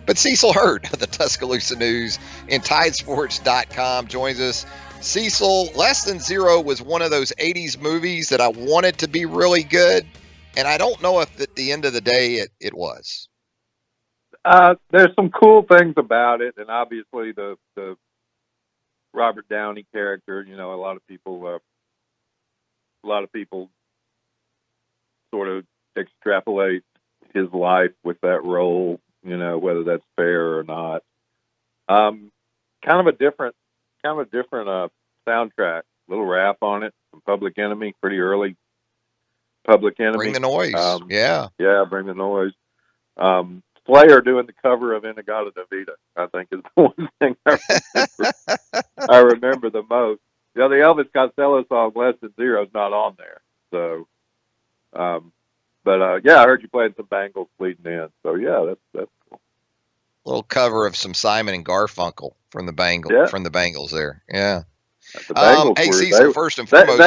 But Cecil Hurt of the Tuscaloosa News and Tidesports.com joins us. Cecil, Less Than Zero was one of those 80s movies that I wanted to be really good, and I don't know if at the end of the day it was. There's some cool things about it, and obviously the Robert Downey character. You know, a lot of people sort of extrapolate his life with that role. You know, whether that's fair or not. Kind of a different soundtrack. Little rap on it from Public Enemy, pretty early Public Enemy. Bring the Noise. Yeah, Bring the Noise. Slayer doing the cover of In-A-Gadda-Da-Vida, I think, is the one thing I remember the most. You know, the Elvis Costello song "Less Than Zero" is not on there. So, yeah, I heard you playing some Bangles leading in. So yeah, that's cool. Little cover of some Simon and Garfunkel from the Bangles there. Yeah. The Bangles hey, were, Cecil, first and foremost,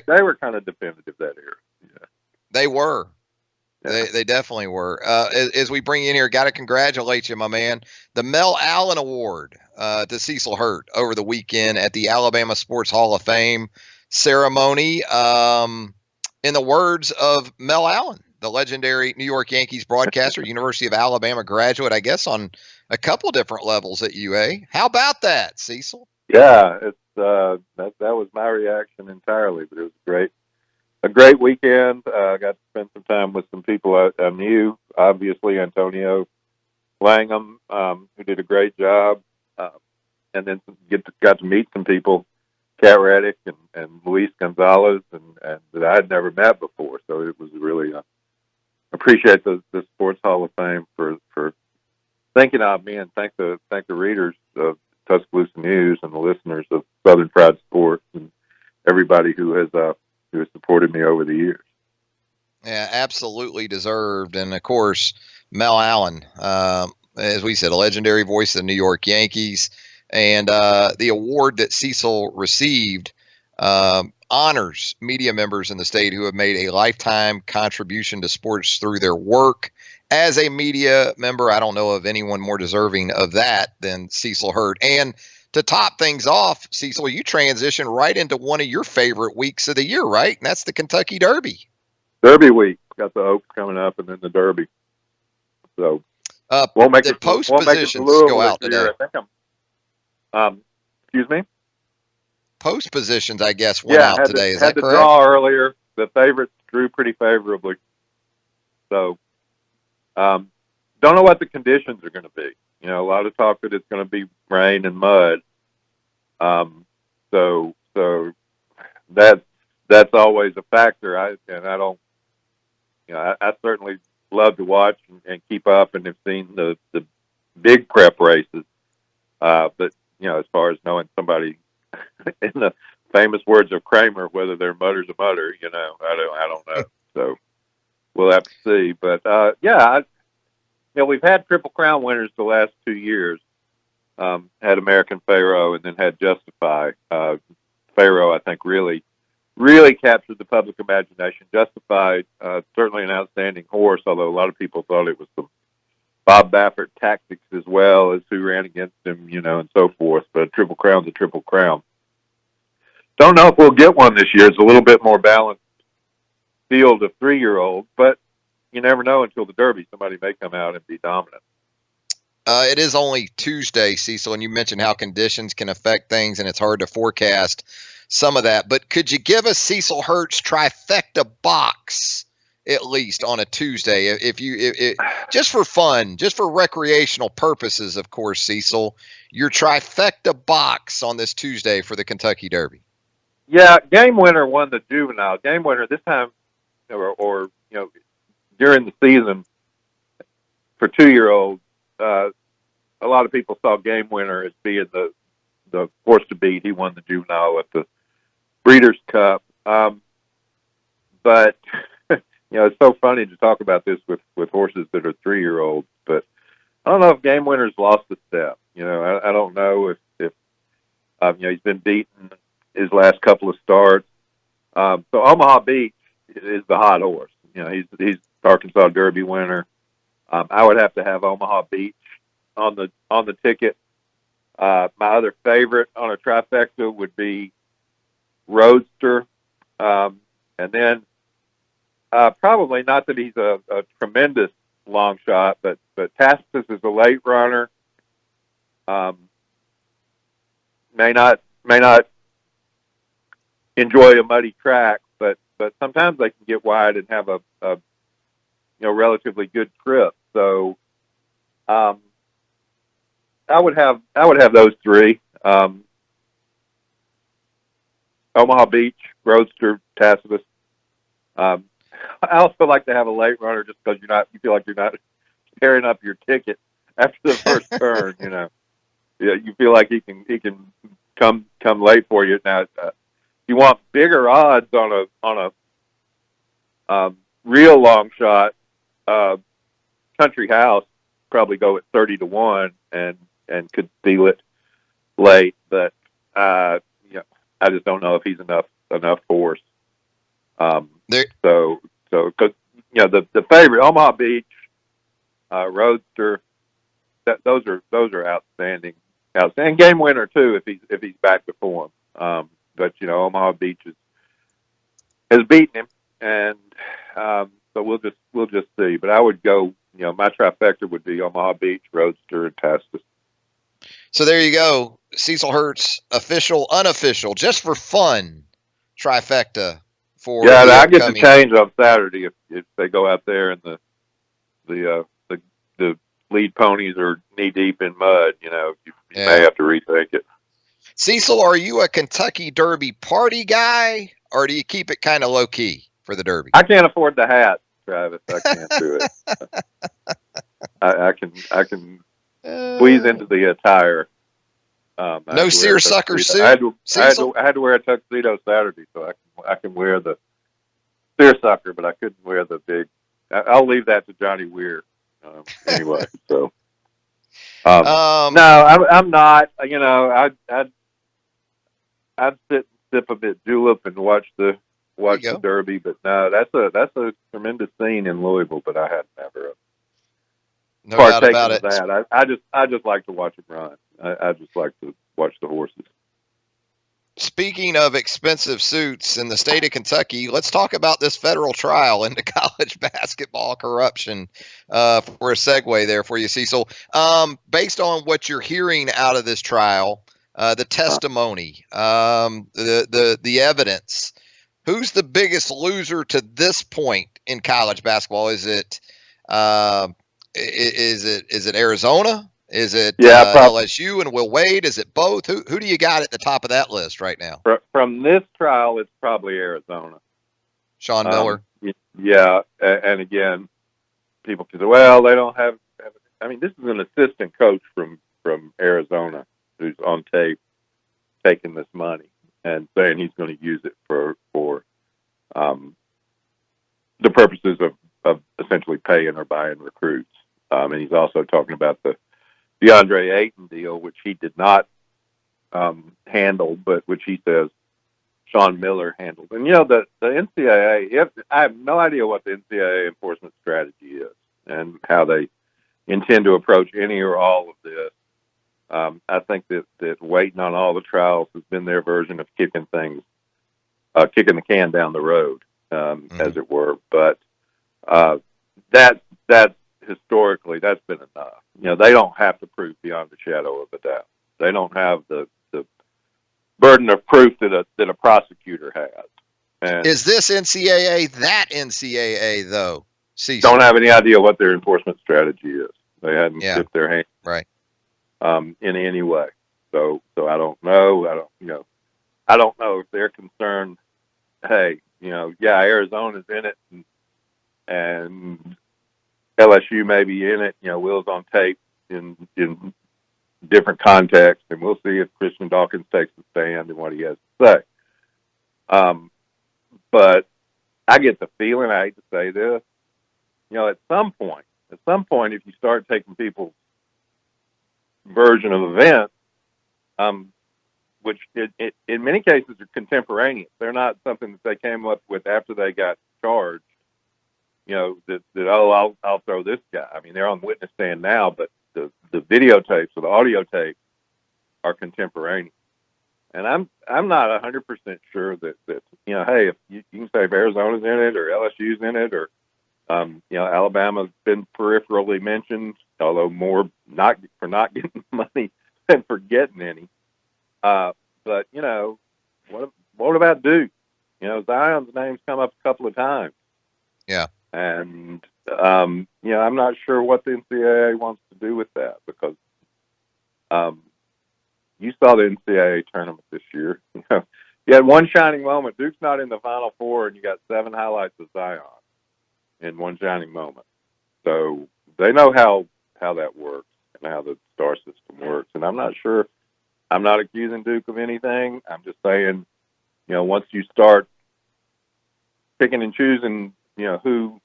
they were kind of definitive that era. Yeah. They were. Yeah. They definitely were. As we bring you in here, got to congratulate you, my man. The Mel Allen Award to Cecil Hurt over the weekend at the Alabama Sports Hall of Fame ceremony. In the words of Mel Allen, the legendary New York Yankees broadcaster, University of Alabama graduate, I guess on a couple different levels at UA. How about that, Cecil? Yeah, it's that was my reaction entirely, but it was a great weekend. I got to spend some time with some people I knew, obviously Antonio Langham, who did a great job, and then got to meet some people, Cat Reddick and Luis Gonzalez, and that I had never met before. So it was really appreciate the Sports Hall of Fame for thinking of me, and thank the readers of Tuscaloosa News and the listeners of Southern Fried Sports and everybody who has supported me over the years. Yeah, absolutely deserved. And of course, Mel Allen, as we said, a legendary voice of the New York Yankees, and the award that Cecil received honors media members in the state who have made a lifetime contribution to sports through their work. As a media member, I don't know of anyone more deserving of that than Cecil Hurt. And to top things off, Cecil, you transition right into one of your favorite weeks of the year, right? And that's the Kentucky Derby. Derby week. Got the Oaks coming up and then the Derby. So the post positions go out today. I think excuse me? Post positions, I guess, went out today. Is that correct? Had the draw earlier. The favorites drew pretty favorably. So, don't know what the conditions are going to be. You know, a lot of talk that it's going to be rain and mud. So that's always a factor. I certainly love to watch and keep up, and have seen the big prep races. But you know, as far as knowing somebody, in the famous words of Kramer, whether they're mudder's a mudder, you know, I don't know. So we'll have to see. But we've had Triple Crown winners the last 2 years. Had American Pharaoh and then had Justify. Pharaoh, I think, really captured the public imagination. Justify, certainly an outstanding horse, although a lot of people thought it was some Bob Baffert tactics as well as who ran against him, you know, and so forth. But Triple Crown's a Triple Crown. Don't know if we'll get one this year. It's a little bit more balanced field of 3-year-olds, but you never know until the Derby. Somebody may come out and be dominant. It is only Tuesday, Cecil, and you mentioned how conditions can affect things, and it's hard to forecast some of that. But could you give us Cecil Hurt's trifecta box, at least on a Tuesday, if just for fun, just for recreational purposes, of course, Cecil, your trifecta box on this Tuesday for the Kentucky Derby? Yeah, Game Winner won the juvenile. Game Winner this time, or you know, during the season for 2-year-olds, a lot of people saw Game Winner as being the horse to beat. He won the juvenile at the Breeders' Cup. But you know, it's so funny to talk about this with horses that are 3-year-olds. But I don't know if Game Winner's lost a step. You know, I don't know if you know, he's been beaten his last couple of starts. So Omaha Beach is the hot horse. You know, he's Arkansas Derby winner. I would have to have Omaha Beach on the ticket. My other favorite on a trifecta would be Roadster, and then probably not that he's a tremendous long shot, but Tacitus is a late runner. May not enjoy a muddy track, but sometimes they can get wide and have a relatively good trip. So I would have those three: Omaha Beach, Roadster, Tacitus. I also like to have a late runner just because you feel like you're not tearing up your ticket after the first turn. Yeah, you feel like he can come late for you. Now, you want bigger odds on a real long shot. Country House probably go at 30-1 and could steal it late, but I just don't know if he's enough force. So because the favorite Omaha Beach, Roadster, those are outstanding game winner too if he's back to form. But Omaha Beach has beaten him, and so we'll just see. But I would go. My trifecta would be Omaha Beach, Roadster, and Tacitus. So there you go. Cecil Hurt's official, unofficial, just for fun trifecta for I get to change on Saturday if they go out there and the lead ponies are knee deep in mud. You may have to rethink it. Cecil, are you a Kentucky Derby party guy, or do you keep it kind of low key for the Derby? I can't afford the hat, Travis. I can't do it. I can squeeze into the attire. No seersucker suit. I had to wear a tuxedo Saturday, so I can wear the seersucker, but I couldn't wear the big. I'll leave that to Johnny Weir anyway. So no, I'm not. I'd sit and sip a bit julep and watch the Derby, but no, that's a tremendous scene in Louisville. But I had never no doubt about it. That. I just like to watch him run. I just like to watch the horses. Speaking of expensive suits in the state of Kentucky, let's talk about this federal trial into college basketball corruption for a segue there for you, Cecil. Based on what you're hearing out of this trial, the testimony, the evidence, who's the biggest loser to this point in college basketball? Is it Arizona? Is it LSU and Will Wade? Is it both? Who do you got at the top of that list right now? From this trial, it's probably Arizona. Sean Miller. Yeah, and again, people can say, well, they don't have. I mean, this is an assistant coach from Arizona who's on tape taking this money and saying he's going to use it for the purposes of essentially paying or buying recruits. And he's also talking about the DeAndre Ayton deal, which he did not handle, but which he says Sean Miller handled. And the NCAA, I have no idea what the NCAA enforcement strategy is and how they intend to approach any or all of this. I think that waiting on all the trials has been their version of kicking the can down the road, as it were. But that historically, that's been enough. They don't have to prove beyond a shadow of a doubt. They don't have the burden of proof that a prosecutor has. And is this NCAA that NCAA though? Cecil? Don't have any idea what their enforcement strategy is. They hadn't tipped their hand right in any way. So I don't know. I don't know if they're concerned. Hey, Arizona's in it and LSU may be in it. Will's on tape in different contexts, and we'll see if Christian Dawkins takes the stand and what he has to say. But I get the feeling, I hate to say this, at some point, if you start taking people's version of events, which in many cases are contemporaneous, they're not something that they came up with after they got charged. I'll throw this guy. I mean, they're on the witness stand now, but the videotapes or the audio tapes are contemporaneous. And I'm not 100% sure that hey, if you can say if Arizona's in it or LSU's in it or Alabama's been peripherally mentioned, although more not for not getting money than for getting any. But what about Duke? Zion's name's come up a couple of times. Yeah. And I'm not sure what the NCAA wants to do with that because you saw the NCAA tournament this year. You had one shining moment. Duke's not in the Final Four, and you got 7 highlights of Zion in one shining moment. So they know how that works and how the star system works. And I'm not sure. I'm not accusing Duke of anything. I'm just saying, once you start picking and choosing, who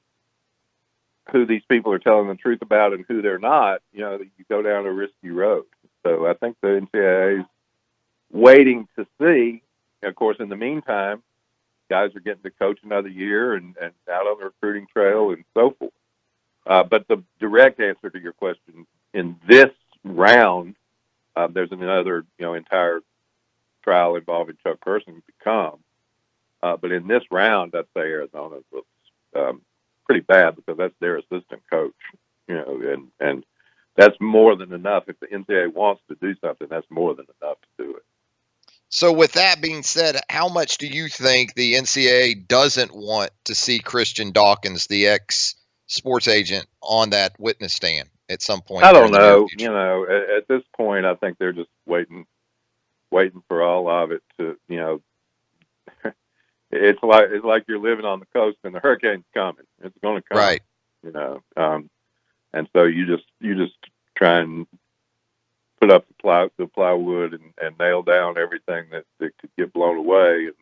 these people are telling the truth about and who they're not, you go down a risky road. So I think the NCAA is waiting to see. Of course, in the meantime, guys are getting to coach another year and out on the recruiting trail and so forth. But the direct answer to your question, in this round, there's another entire trial involving Chuck Person to come. But in this round, I'd say Arizona looks pretty bad because that's their assistant coach, and that's more than enough. If the NCAA wants to do something, that's more than enough to do it. So with that being said, how much do you think the NCAA doesn't want to see Christian Dawkins, the ex-sports agent, on that witness stand at some point? I don't know. At this point, I think they're just waiting for all of it to, it's like you're living on the coast and the hurricane's coming. It's going to come, right? And so you just try and put up the plywood and nail down everything that could get blown away and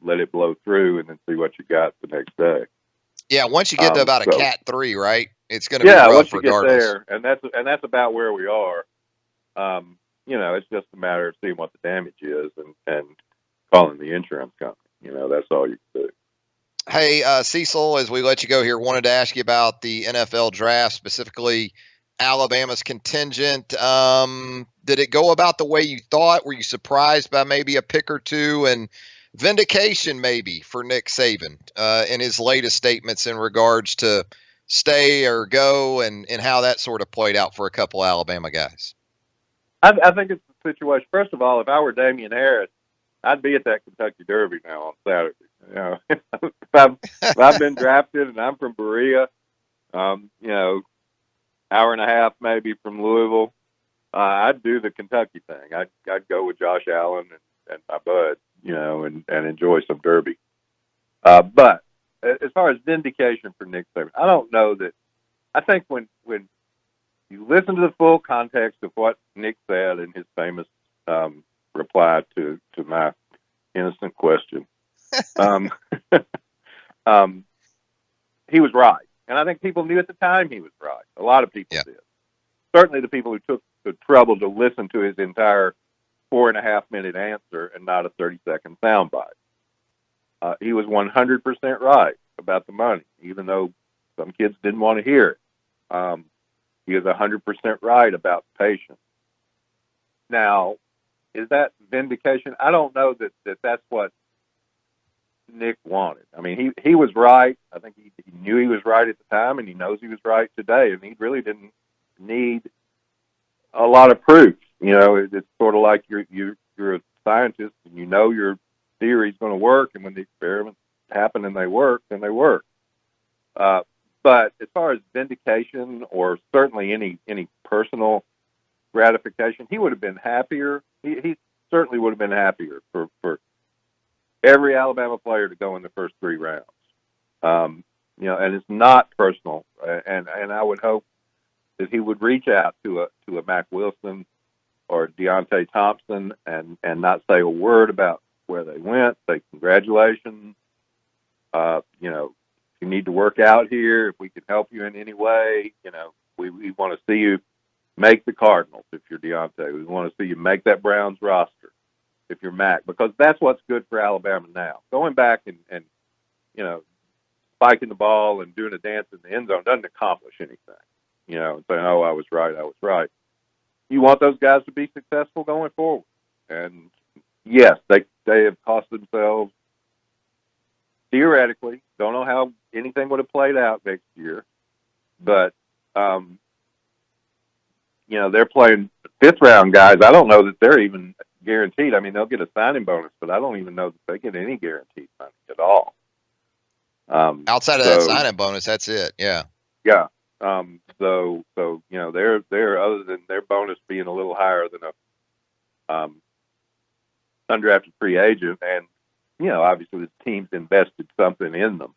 let it blow through and then see what you got the next day. Yeah, once you get to about a Cat 3, right? It's going to be rough once you regardless. get there, and that's about where we are. It's just a matter of seeing what the damage is and calling the insurance company. That's all you can do. Hey, Cecil, as we let you go here, wanted to ask you about the NFL draft, specifically Alabama's contingent. Did it go about the way you thought? Were you surprised by maybe a pick or two? And vindication maybe for Nick Saban in his latest statements in regards to stay or go and how that sort of played out for a couple Alabama guys? I think it's the situation. First of all, if I were Damian Harris, I'd be at that Kentucky Derby now on Saturday. If I've been drafted and I'm from Berea, hour and a half maybe from Louisville, I'd do the Kentucky thing. I'd go with Josh Allen and my bud, and enjoy some Derby. But as far as vindication for Nick Saban, I don't know that. I think when you listen to the full context of what Nick said in his famous reply to my innocent question, he was right. And I think people knew at the time he was right. A lot of people did. Certainly the people who took the trouble to listen to his entire 4.5-minute answer and not a 30-second soundbite. He was 100% right about the money, even though some kids didn't want to hear it. He was 100% right about patience. Now, is that vindication? I don't know that that's what Nick wanted. I mean, he was right. I think he knew he was right at the time, and he knows he was right today. And he really didn't need a lot of proof. It's sort of like you're a scientist, and your theory is going to work. And when the experiments happen and they work, then they work. But as far as vindication or certainly any personal gratification, he would have been happier. He certainly would have been happier for every Alabama player to go in the first 3 rounds. And it's not personal. And I would hope that he would reach out to a Mack Wilson or Deontay Thompson and not say a word about where they went. Say congratulations. If you need to work out here, if we can help you in any way, we want to see you make the Cardinals if you're Deontay. We want to see you make that Browns roster if you're Mac, because that's what's good for Alabama now. Going back and spiking the ball and doing a dance in the end zone doesn't accomplish anything. and saying, "Oh, I was right. I was right." You want those guys to be successful going forward, and yes, they have cost themselves theoretically. Don't know how anything would have played out next year, but they're playing fifth round guys. I don't know that they're even guaranteed. I mean, they'll get a signing bonus, but I don't even know that they get any guaranteed money at all. Outside of that signing bonus, that's it. Yeah. Yeah. They're other than their bonus being a little higher than a undrafted free agent, and obviously the team's invested something in them,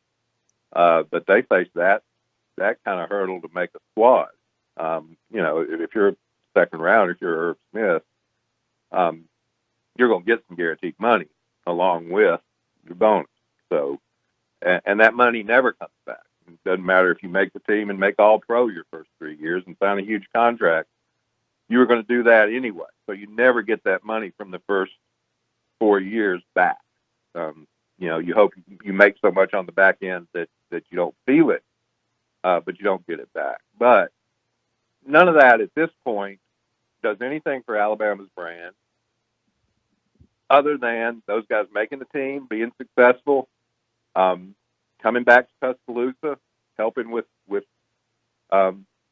but they face that kind of hurdle to make a squad. If you're a second round, if you're Irv Smith, you're going to get some guaranteed money along with your bonus. So, and that money never comes back. It doesn't matter if you make the team and make all pro your first 3 years and sign a huge contract. You were going to do that anyway. So you never get that money from the first 4 years back. You hope you make so much on the back end that you don't feel it, but you don't get it back. But none of that at this point does anything for Alabama's brand other than those guys making the team, being successful, coming back to Tuscaloosa, helping with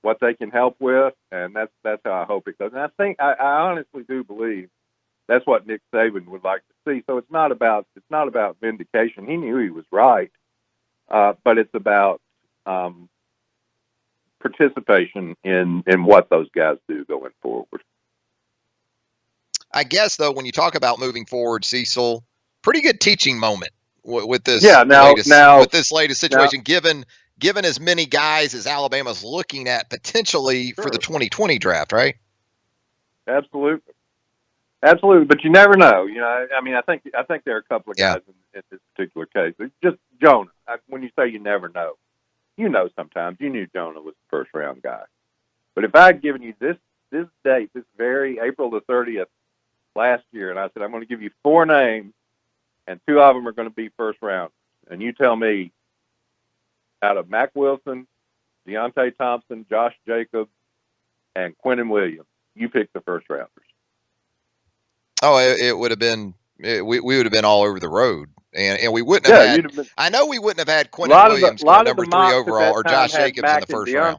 what they can help with, and that's how I hope it goes. And I honestly do believe that's what Nick Saban would like to see. So it's not about vindication. He knew he was right, but it's about participation in what those guys do going forward. I guess though, when you talk about moving forward, Cecil, pretty good teaching moment with this latest situation, given as many guys as Alabama's looking at potentially for the 2020 draft, right? Absolutely. But you never know. I mean, I think there are a couple of guys in this particular case. It's just Jonah. When you say you never know, sometimes you knew Jonah was the first round guy. But if I had given you this date, this very April the 30th last year, and I said, I'm going to give you 4 names, and 2 of them are going to be first rounders, and you tell me out of Mack Wilson, Deontay Thompson, Josh Jacobs, and Quentin Williams, you pick the first rounders. Oh, it would have been we would have been all over the road, and we wouldn't have had. I know we wouldn't have had Quentin Williams going number 3 overall or Josh Jacobs in the first round.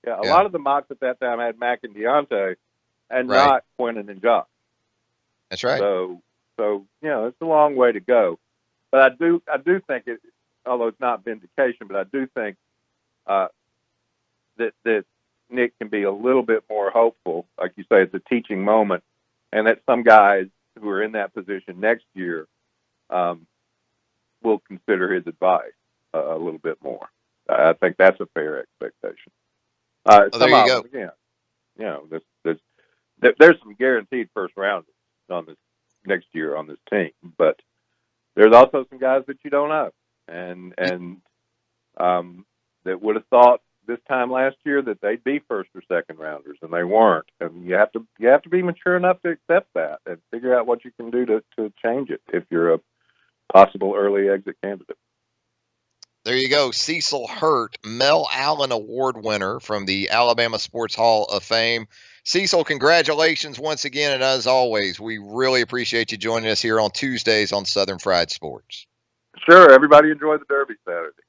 Yeah, a lot of the mocks at that time had Mack and Deontay, and not Quentin and Josh. That's right. So it's a long way to go, but I do think it. Although it's not vindication, but I do think that Nick can be a little bit more hopeful. Like you say, it's a teaching moment, and that some guys who are in that position next year will consider his advice a little bit more. I think that's a fair expectation. There you go. There's some guaranteed first rounders on this next year on this team, but there's also some guys that you don't know. And that would have thought this time last year that they'd be first or second rounders, and they weren't. And you have to be mature enough to accept that and figure out what you can do to change it if you're a possible early exit candidate. There you go, Cecil Hurt, Mel Allen Award winner from the Alabama Sports Hall of Fame. Cecil, congratulations once again, and as always, we really appreciate you joining us here on Tuesdays on Southern Fried Sports. Sure. Everybody enjoy the Derby Saturday.